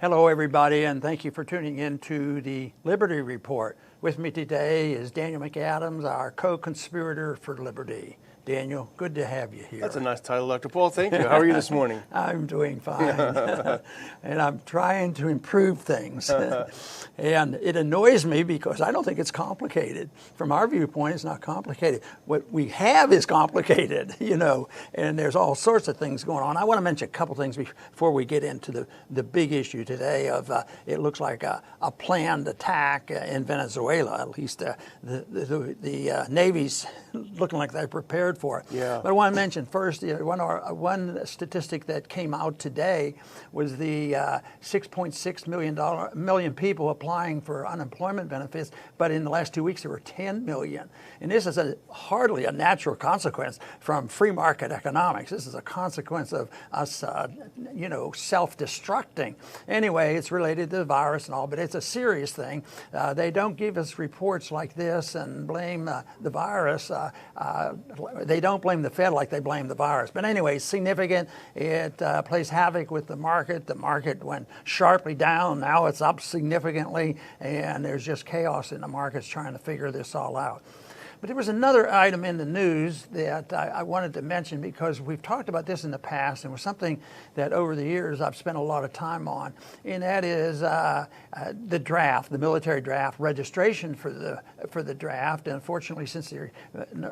Hello, everybody, and thank you for tuning in to the Liberty Report. With me today is Daniel McAdams, our co-conspirator for liberty. Daniel, good to have you here. That's a nice title, Dr. Paul. Thank you. How are you this morning? I'm doing fine, and I'm trying to improve things. And it annoys me because I don't think it's complicated. From our viewpoint, it's not complicated. What we have is complicated, and there's all sorts of things going on. I want to mention a couple things before we get into the big issue today of it looks like a planned attack in Venezuela. At least the Navy's looking like they're prepared for it. Yeah. But I want to mention first, one statistic that came out today was the 6.6 million people applying for unemployment benefits, but in the last 2 weeks there were 10 million. And this is hardly a natural consequence from free market economics. This is a consequence of us, self-destructing. Anyway, it's related to the virus and all, but it's a serious thing. They don't give us reports like this and blame the virus. They don't blame the Fed like they blame the virus. But anyway, it's significant. It plays havoc with the market. The market went sharply down. Now it's up significantly, and there's just chaos in the markets trying to figure this all out. But there was another item in the news that I wanted to mention because we've talked about this in the past, and it was something that over the years I've spent a lot of time on, and that is the draft, the military draft, registration for the draft. And unfortunately, since the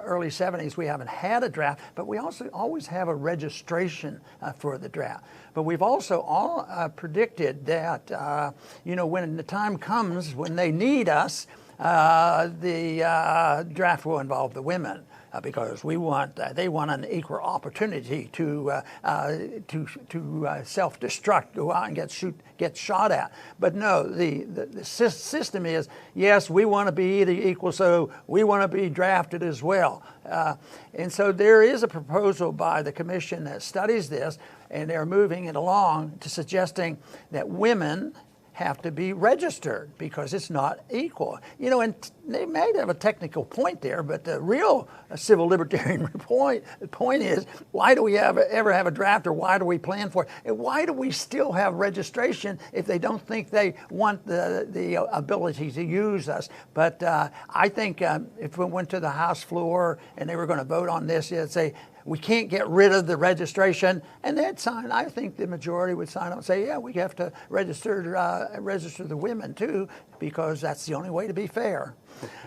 early 70s, we haven't had a draft, but we also always have a registration for the draft. But we've also all predicted that, when the time comes when they need us, the draft will involve the women because they want an equal opportunity to self-destruct, go out and get shot at. But no, the system is, yes, we want to be the equal, so we want to be drafted as well. And so there is a proposal by the commission that studies this, and they're moving it along to suggesting that women have to be registered because it's not equal. And they may have a technical point there, but the real civil libertarian point is, why do we ever have a draft, or why do we plan for it? And why do we still have registration if they don't think they want the ability to use us? But I think if we went to the House floor and they were going to vote on this, they'd say, we can't get rid of the registration, and they'd sign. I think the majority would sign up and say, yeah, we have to register the women too, because that's the only way to be fair.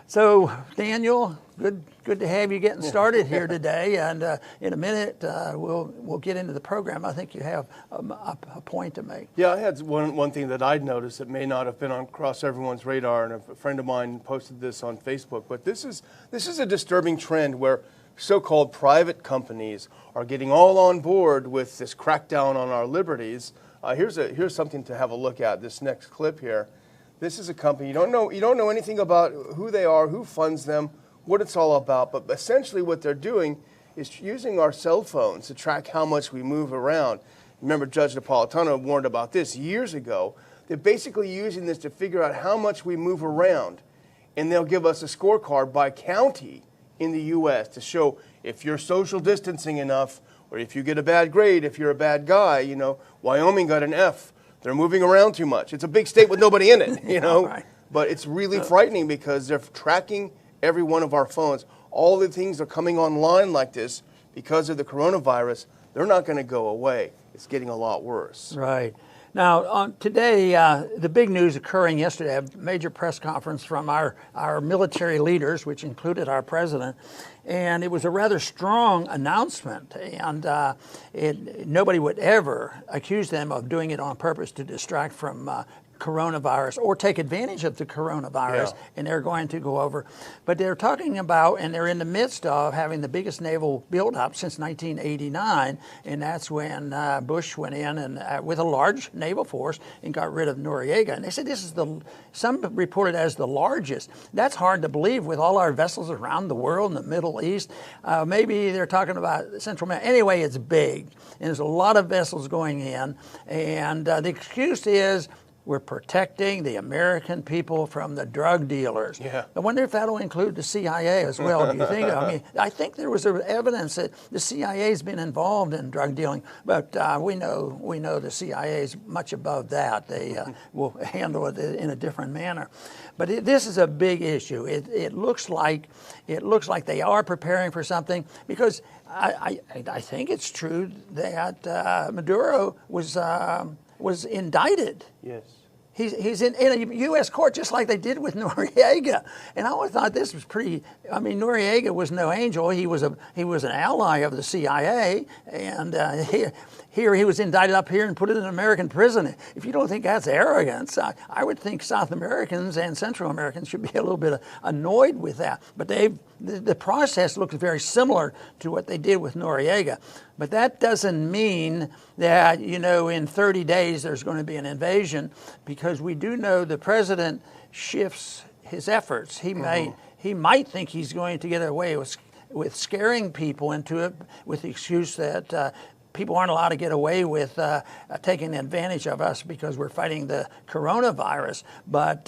So, Daniel, good to have you getting started here today. And in a minute, we'll get into the program. I think you have a point to make. Yeah, I had one thing that I'd noticed that may not have been across everyone's radar, and a friend of mine posted this on Facebook. But this is a disturbing trend where so-called private companies are getting all on board with this crackdown on our liberties. Here's something to have a look at. This next clip here. This is a company you don't know anything about who they are, who funds them, what it's all about. But essentially, what they're doing is using our cell phones to track how much we move around. Remember, Judge Napolitano warned about this years ago. They're basically using this to figure out how much we move around, and they'll give us a scorecard by county in the U.S. to show if you're social distancing enough, or if you get a bad grade, if you're a bad guy. Wyoming got an F. They're moving around too much. It's a big state with nobody in it, Right. But it's really frightening because they're tracking every one of our phones. All the things are coming online like this because of the coronavirus. They're not going to go away. It's getting a lot worse. Right. Now, today, the big news occurring yesterday, a major press conference from our military leaders, which included our president, and it was a rather strong announcement, and nobody would ever accuse them of doing it on purpose to distract from coronavirus or take advantage of the coronavirus, and they're going to go over. But they're talking about, and they're in the midst of having the biggest naval buildup since 1989, and that's when Bush went in and with a large naval force and got rid of Noriega. And they said this is some reported as the largest. That's hard to believe with all our vessels around the world in the Middle East. Maybe they're talking about Central America. Anyway, it's big, and there's a lot of vessels going in, and the excuse is, we're protecting the American people from the drug dealers. Yeah. I wonder if that'll include the CIA as well. Do you think? I mean, I think there was evidence that the CIA's been involved in drug dealing, but we know the CIA is much above that. They will handle it in a different manner. But this is a big issue. It looks like they are preparing for something, because I think it's true that Maduro was indicted. Yes. He's in a U.S. court, just like they did with Noriega. And I always thought this was pretty. I mean, Noriega was no angel. He was an ally of the CIA, and here he was indicted up here and put in an American prison. If you don't think that's arrogance, I would think South Americans and Central Americans should be a little bit annoyed with that. But the process looks very similar to what they did with Noriega. But that doesn't mean that, in 30 days there's going to be an invasion, because we do know the president shifts his efforts. He might think he's going to get away with scaring people into it, with the excuse that people aren't allowed to get away with taking advantage of us because we're fighting the coronavirus. But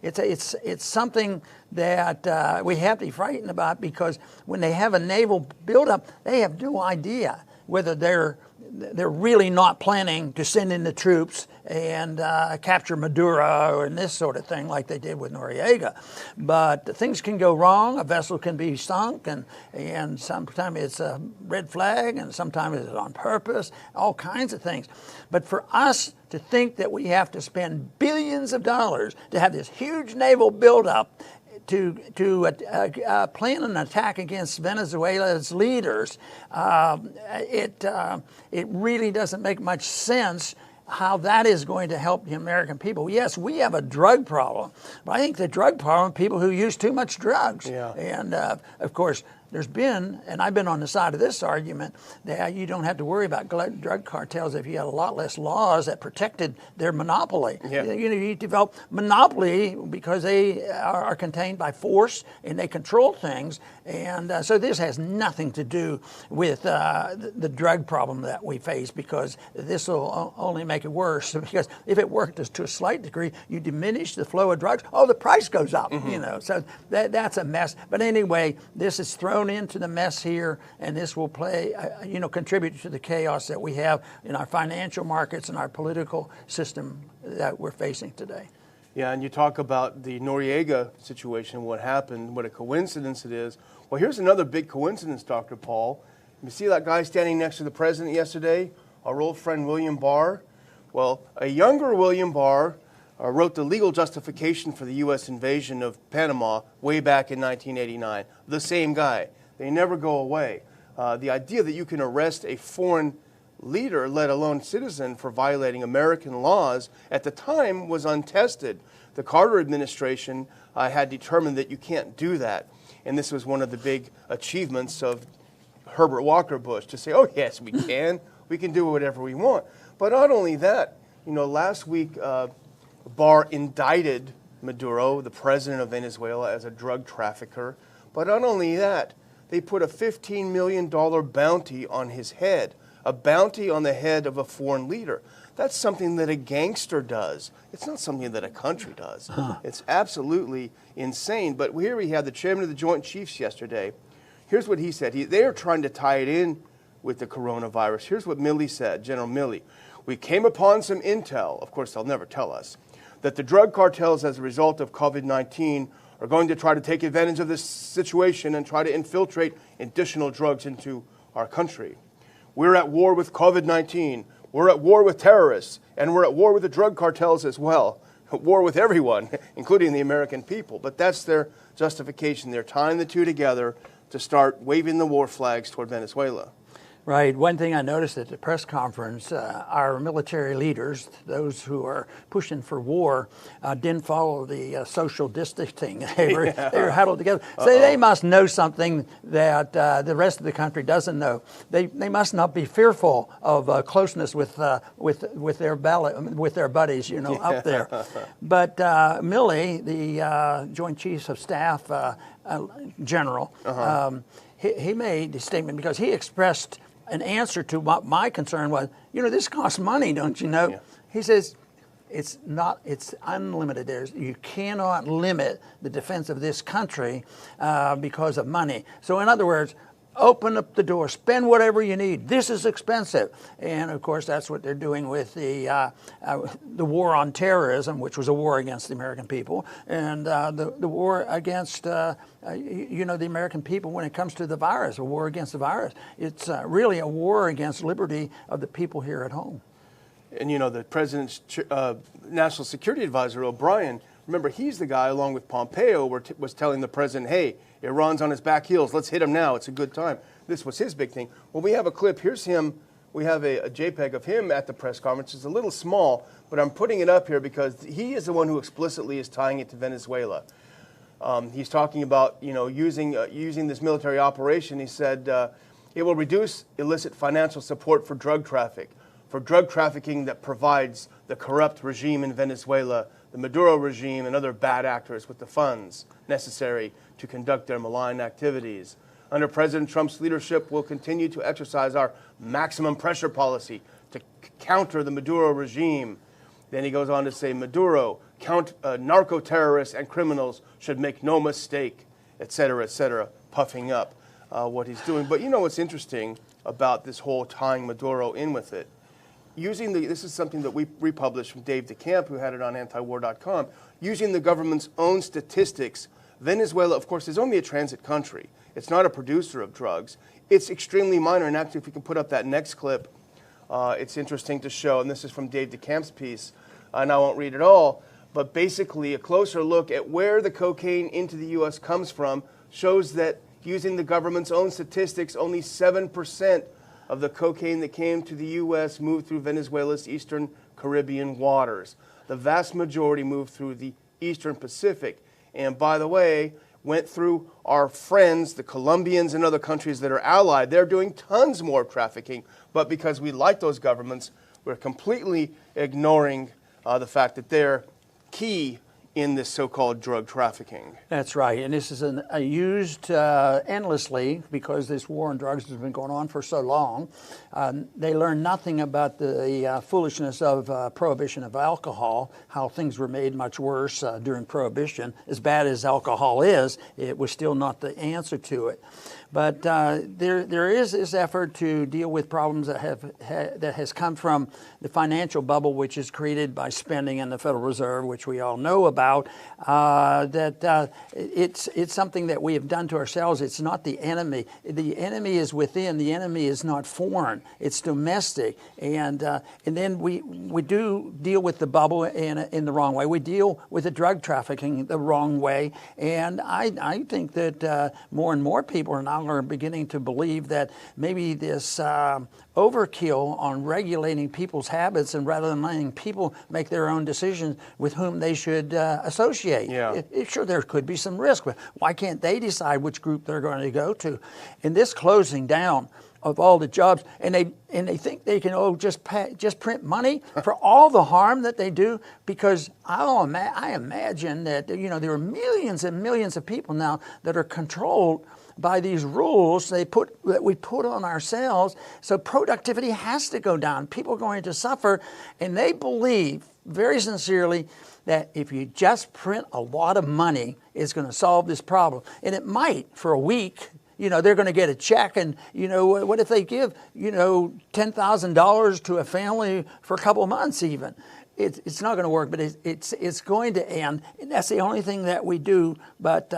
it's something that we have to be frightened about, because when they have a naval buildup, they have no idea whether they're really not planning to send in the troops and capture Maduro and this sort of thing like they did with Noriega. But things can go wrong. A vessel can be sunk, and sometimes it's a red flag, and sometimes it's on purpose, all kinds of things. But for us to think that we have to spend billions of dollars to have this huge naval buildup to plan an attack against Venezuela's leaders, it really doesn't make much sense how that is going to help the American people. Yes, we have a drug problem, but I think the drug problem, people who use too much drugs. Yeah. And of course, there's been, and I've been on the side of this argument, that you don't have to worry about drug cartels if you had a lot less laws that protected their monopoly. Yeah. You develop monopoly because they are contained by force and they control things. And so this has nothing to do with the drug problem that we face, because this will only make it worse. Because if it worked to a slight degree, you diminish the flow of drugs, the price goes up. So that's a mess. But anyway, this is thrown into the mess here, and this will contribute to the chaos that we have in our financial markets and our political system that we're facing today. Yeah, and you talk about the Noriega situation, what happened, what a coincidence it is. Well, here's another big coincidence, Dr. Paul. You see that guy standing next to the president yesterday, our old friend William Barr? Well, a younger William Barr wrote the legal justification for the U.S. invasion of Panama way back in 1989. The same guy. They never go away. The idea that you can arrest a foreign leader, let alone citizen, for violating American laws at the time was untested. The Carter administration had determined that you can't do that. And this was one of the big achievements of Herbert Walker Bush, to say, oh, yes, we can. We can do whatever we want. But not only that, last week, Barr indicted Maduro, the president of Venezuela, as a drug trafficker. But not only that, they put a $15 million bounty on his head, a bounty on the head of a foreign leader. That's something that a gangster does. It's not something that a country does. It's absolutely insane. But here we had the chairman of the Joint Chiefs yesterday. Here's what he said. They are trying to tie it in with the coronavirus. Here's what Milley said, General Milley. We came upon some intel, of course they'll never tell us, that the drug cartels, as a result of COVID-19, are going to try to take advantage of this situation and try to infiltrate additional drugs into our country. We're at war with COVID-19. We're at war with terrorists. And we're at war with the drug cartels as well. At war with everyone, including the American people. But that's their justification. They're tying the two together to start waving the war flags toward Venezuela. Right. One thing I noticed at the press conference, our military leaders, those who are pushing for war, didn't follow the social distancing. They were huddled together. So they must know something that the rest of the country doesn't know. They must not be fearful of closeness with their buddies, up there. But Milley, the Joint Chiefs of Staff general, he made a statement because he expressed an answer to what my concern was. This costs money, don't you know? Yeah. He says, it's unlimited. You cannot limit the defense of this country because of money. So in other words, open up the door, spend whatever you need. This is expensive. And of course, that's what they're doing with the war on terrorism, which was a war against the American people, and the war against the American people when it comes to the virus, a war against the virus. It's really a war against liberty of the people here at home. And the president's national security advisor, O'Brien, remember, he's the guy, along with Pompeo, was telling the president, hey, Iran's on his back heels. Let's hit him now. It's a good time. This was his big thing. Well, we have a clip. Here's him. We have a JPEG of him at the press conference. It's a little small, but I'm putting it up here because he is the one who explicitly is tying it to Venezuela. He's talking about, using this military operation. He said it will reduce illicit financial support for drug trafficking that provides the corrupt regime in Venezuela, the Maduro regime, and other bad actors with the funds necessary to conduct their malign activities. Under President Trump's leadership, we'll continue to exercise our maximum pressure policy to counter the Maduro regime. Then he goes on to say, Maduro, narco-terrorists and criminals should make no mistake, et cetera, puffing up what he's doing. But what's interesting about this whole tying Maduro in with it? This is something that we republished from Dave DeCamp, who had it on antiwar.com. Using the government's own statistics, Venezuela, of course, is only a transit country. It's not a producer of drugs. It's extremely minor. And actually, if we can put up that next clip, it's interesting to show. And this is from Dave DeCamp's piece. And I won't read it all. But basically, a closer look at where the cocaine into the U.S. comes from shows that using the government's own statistics, only 7% of the cocaine that came to the U.S. moved through Venezuela's eastern Caribbean waters. The vast majority moved through the eastern Pacific. And by the way, went through our friends, the Colombians and other countries that are allied. They're doing tons more trafficking. But because we like those governments, we're completely ignoring the fact that they're key in this so-called drug trafficking. That's right, and this is used endlessly because this war on drugs has been going on for so long. They learn nothing about the foolishness of prohibition of alcohol, how things were made much worse during Prohibition. As bad as alcohol is, it was still not the answer to it. But there is this effort to deal with problems that has come from the financial bubble, which is created by spending in the Federal Reserve, which we all know about. It's something that we have done to ourselves. It's not the enemy. The enemy is within. The enemy is not foreign. It's domestic. And then we do deal with the bubble in the wrong way. We deal with the drug trafficking the wrong way. And I think that more and more people are now beginning to believe that maybe this overkill on regulating people's habits and rather than letting people make their own decisions with whom they should associate. Yeah. Sure, there could be some risk, but why can't they decide which group they're going to go to? And this closing down of all the jobs, and they think they can just print money for all the harm that they do, because I imagine that there are millions and millions of people now that are controlled by these rules that we put on ourselves. So productivity has to go down. People are going to suffer, and they believe very sincerely that if you just print a lot of money, it's going to solve this problem. And it might for a week. They're going to get a check, and what if they give $10,000 to a family for a couple of months even? It's not going to work, but it's going to end, and that's the only thing that we do. But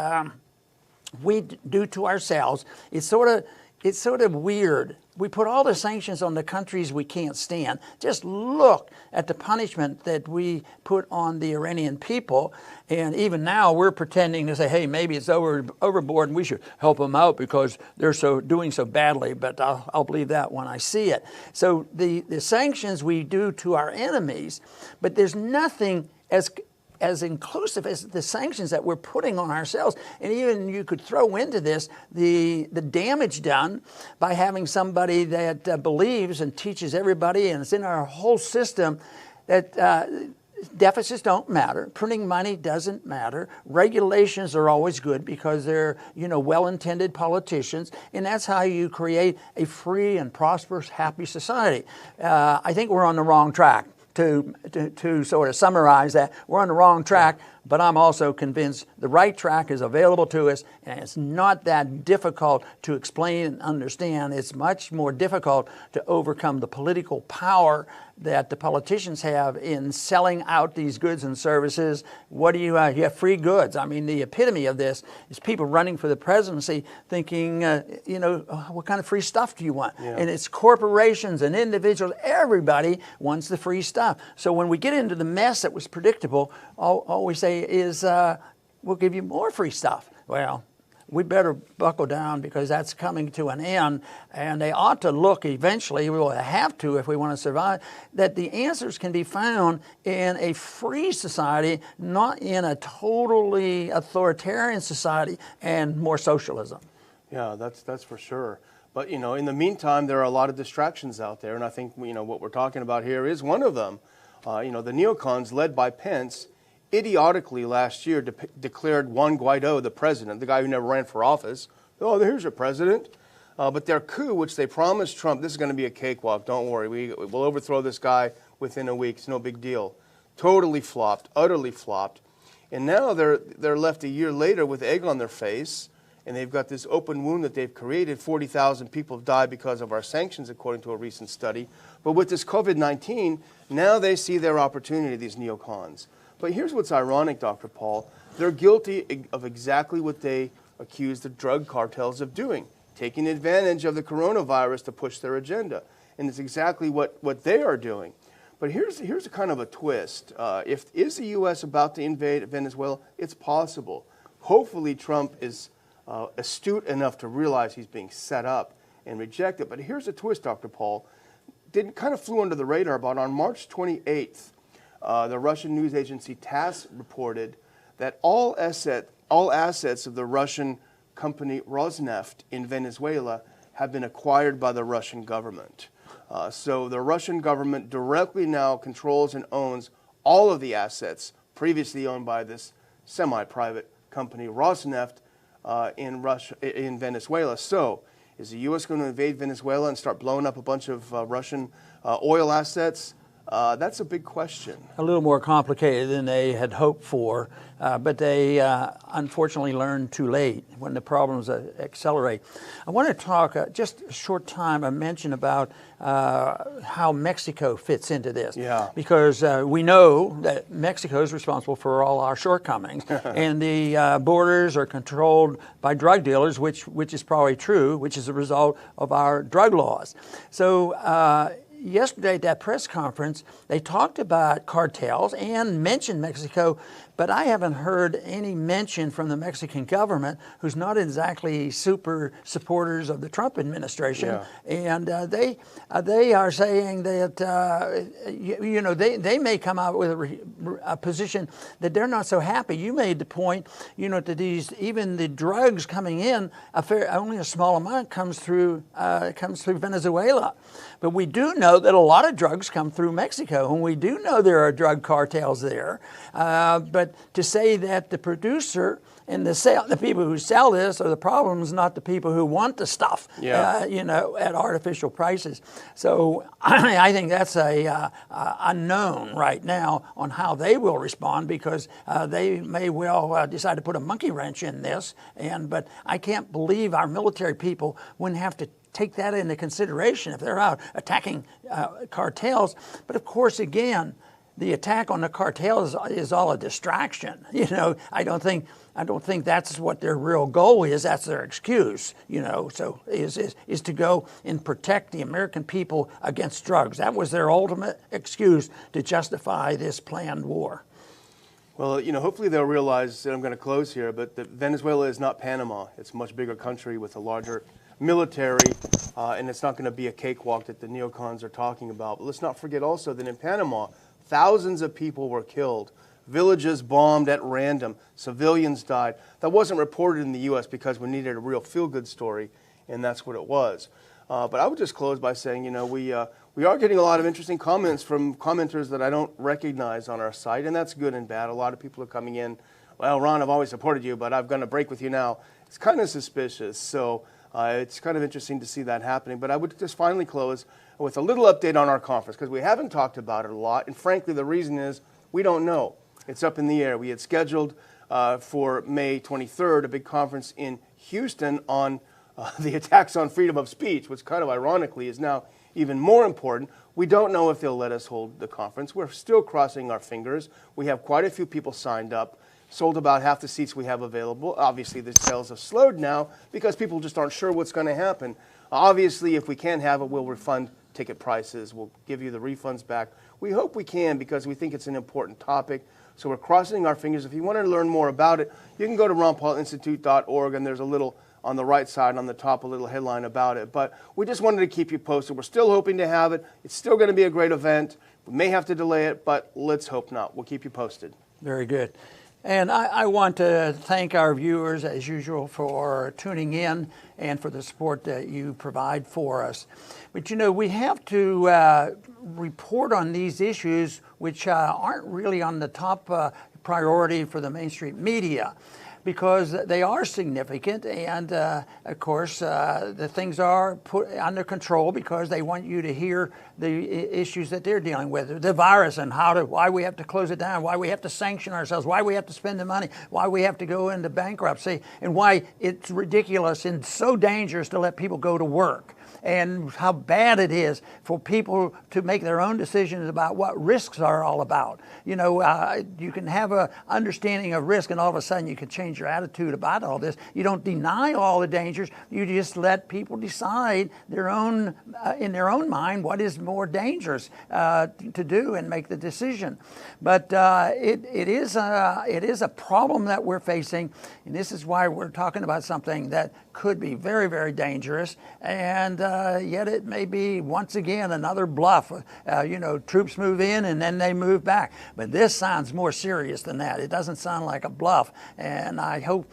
we do to ourselves. It's sort of weird. We put all the sanctions on the countries we can't stand. Just look at the punishment that we put on the Iranian people. And even now we're pretending to say, hey, maybe it's overboard and we should help them out because they're doing so badly. But I'll believe that when I see it. So the sanctions we do to our enemies, but there's nothing as inclusive as the sanctions that we're putting on ourselves. And even you could throw into this the damage done by having somebody that believes and teaches everybody, and it's in our whole system, that deficits don't matter. Printing money doesn't matter. Regulations are always good because they're, well-intended politicians, and that's how you create a free and prosperous, happy society. I think we're on the wrong track. to sort of summarize that, we're on the wrong track, but I'm also convinced the right track is available to us, and it's not that difficult to explain and understand. It's much more difficult to overcome the political power that the politicians have in selling out these goods and services. What do you have free goods? I mean, the epitome of this is people running for the presidency thinking, what kind of free stuff do you want? Yeah. And it's corporations and individuals. Everybody wants the free stuff. So when we get into the mess that was predictable, all we say is, we'll give you more free stuff. Well, we better buckle down because that's coming to an end, and they ought to look eventually, we will have to if we want to survive, that the answers can be found in a free society, not in a totally authoritarian society and more socialism. Yeah, that's for sure. But, in the meantime, there are a lot of distractions out there, and I think, what we're talking about here is one of them. The neocons led by Pence idiotically last year declared Juan Guaido the president, the guy who never ran for office. Oh, here's your president. But their coup, which they promised Trump, this is going to be a cakewalk, don't worry, we'll overthrow this guy within a week, it's no big deal. Totally flopped, utterly flopped. And now they're left a year later with egg on their face, and they've got this open wound that they've created. 40,000 people have died because of our sanctions, according to a recent study. But with this COVID-19, now they see their opportunity, these neocons. But here's what's ironic, Dr. Paul. They're guilty of exactly what they accuse the drug cartels of doing, taking advantage of the coronavirus to push their agenda. And it's exactly what they are doing. But here's a kind of a twist. Is the U.S. about to invade Venezuela? It's possible. Hopefully Trump is astute enough to realize he's being set up and reject it. But here's a twist, Dr. Paul. Kind of flew under the radar, but on March 28th, the Russian news agency TASS reported that all assets of the Russian company Rosneft in Venezuela have been acquired by the Russian government. So the Russian government directly now controls and owns all of the assets previously owned by this semi-private company Rosneft in Venezuela. So is the U.S. going to invade Venezuela and start blowing up a bunch of Russian oil assets? That's a big question. A little more complicated than they had hoped for, but they unfortunately learned too late when the problems accelerate. I want to talk just a short time, I mentioned about how Mexico fits into this. Yeah. Because we know that Mexico is responsible for all our shortcomings, and the borders are controlled by drug dealers, which is probably true, which is a result of our drug laws. So yesterday at that press conference, they talked about cartels and mentioned Mexico, but I haven't heard any mention from the Mexican government, who's not exactly super supporters of the Trump administration. Yeah. And they are saying that they may come out with a position that they're not so happy. You made the point, that even the drugs coming in, only a small amount comes through Venezuela. But we do know that a lot of drugs come through Mexico, and we do know there are drug cartels there. But to say that the producer and the people who sell this are the problems, not the people who want the stuff, at artificial prices. So I think that's a unknown right now on how they will respond, because they may well decide to put a monkey wrench in this. But I can't believe our military people wouldn't have to take that into consideration if they're out attacking cartels. But of course, again, the attack on the cartels is all a distraction. I don't think that's what their real goal is. That's their excuse. So is to go and protect the American people against drugs. That was their ultimate excuse to justify this planned war. Well, hopefully they'll realize, and I'm going to close here, but that Venezuela is not Panama. It's a much bigger country with a larger military, and it's not going to be a cakewalk that the neocons are talking about. But let's not forget also that in Panama, thousands of people were killed, villages bombed at random, civilians died. That wasn't reported in the U.S. because we needed a real feel-good story, and that's what it was. But I would just close by saying, we are getting a lot of interesting comments from commenters that I don't recognize on our site, and that's good and bad. A lot of people are coming in, well, Ron, I've always supported you, but I'm going to break with you now. It's kind of suspicious. So It's kind of interesting to see that happening. But I would just finally close with a little update on our conference, because we haven't talked about it a lot. And frankly, the reason is we don't know. It's up in the air. We had scheduled for May 23rd a big conference in Houston on the attacks on freedom of speech, which kind of ironically is now even more important. We don't know if they'll let us hold the conference. We're still crossing our fingers. We have quite a few people signed up. Sold about half the seats we have available. Obviously, the sales have slowed now because people just aren't sure what's going to happen. Obviously, if we can't have it, we'll refund ticket prices. We'll give you the refunds back. We hope we can because we think it's an important topic. So we're crossing our fingers. If you want to learn more about it, you can go to ronpaulinstitute.org, and there's a little on the right side on the top, a little headline about it. But we just wanted to keep you posted. We're still hoping to have it. It's still going to be a great event. We may have to delay it, but let's hope not. We'll keep you posted. Very good. And I want to thank our viewers, as usual, for tuning in and for the support that you provide for us. But, you know, we have to report on these issues which aren't really on the top priority for the mainstream media, because they are significant, and of course the things are put under control because they want you to hear the issues that they're dealing with, the virus and why we have to close it down, why we have to sanction ourselves, why we have to spend the money, why we have to go into bankruptcy, and why it's ridiculous and so dangerous to let people go to work, and how bad it is for people to make their own decisions about what risks are all about. You know, you can have an understanding of risk, and all of a sudden you can change your attitude about all this. You don't deny all the dangers. You just let people decide their own, in their own mind, what is more dangerous to do and make the decision. But it is a problem that we're facing, and this is why we're talking about something that could be very, very dangerous, and yet it may be, once again, another bluff. You know, troops move in and then they move back. But this sounds more serious than that. It doesn't sound like a bluff, and I hope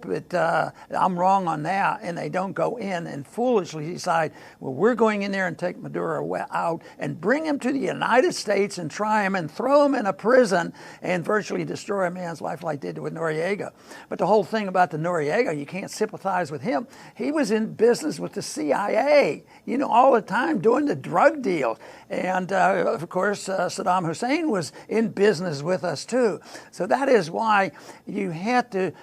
that I'm wrong on that, and they don't go in and foolishly decide, well, we're going in there and take Maduro out and bring him to the United States and try him and throw him in a prison and virtually destroy a man's life like they did with Noriega. But the whole thing about the Noriega, you can't sympathize with him. He was in business with the CIA, you know, all the time doing the drug deals. And of course, Saddam Hussein was in business with us too. So that is why you have to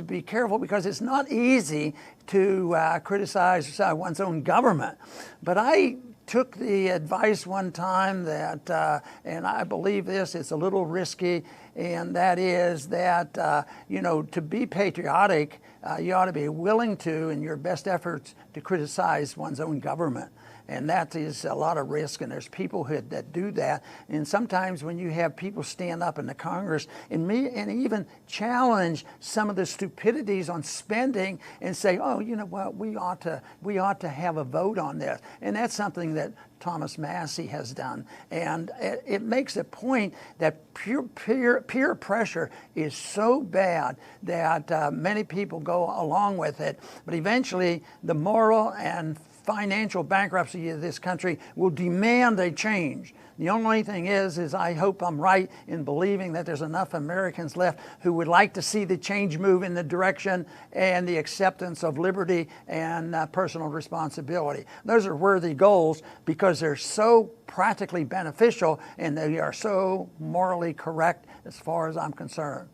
be careful, because it's not easy to criticize one's own government. But I took the advice one time that, and I believe this, it's a little risky, and that is that, you know, to be patriotic, you ought to be willing to, in your best efforts, to criticize one's own government. And that is a lot of risk, and there's people that do that. And sometimes when you have people stand up in the Congress and even challenge some of the stupidities on spending and say, oh, you know what, we ought to have a vote on this. And that's something that Thomas Massey has done. And it makes a point that peer pressure is so bad that many people go along with it. But eventually, the moral and financial bankruptcy of this country will demand a change. The only thing is I hope I'm right in believing that there's enough Americans left who would like to see the change move in the direction and the acceptance of liberty and personal responsibility. Those are worthy goals because they're so practically beneficial and they are so morally correct as far as I'm concerned.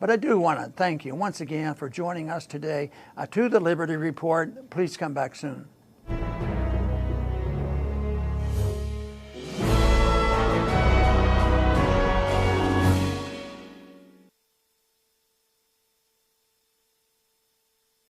But I do want to thank you once again for joining us today to the Liberty Report. Please come back soon.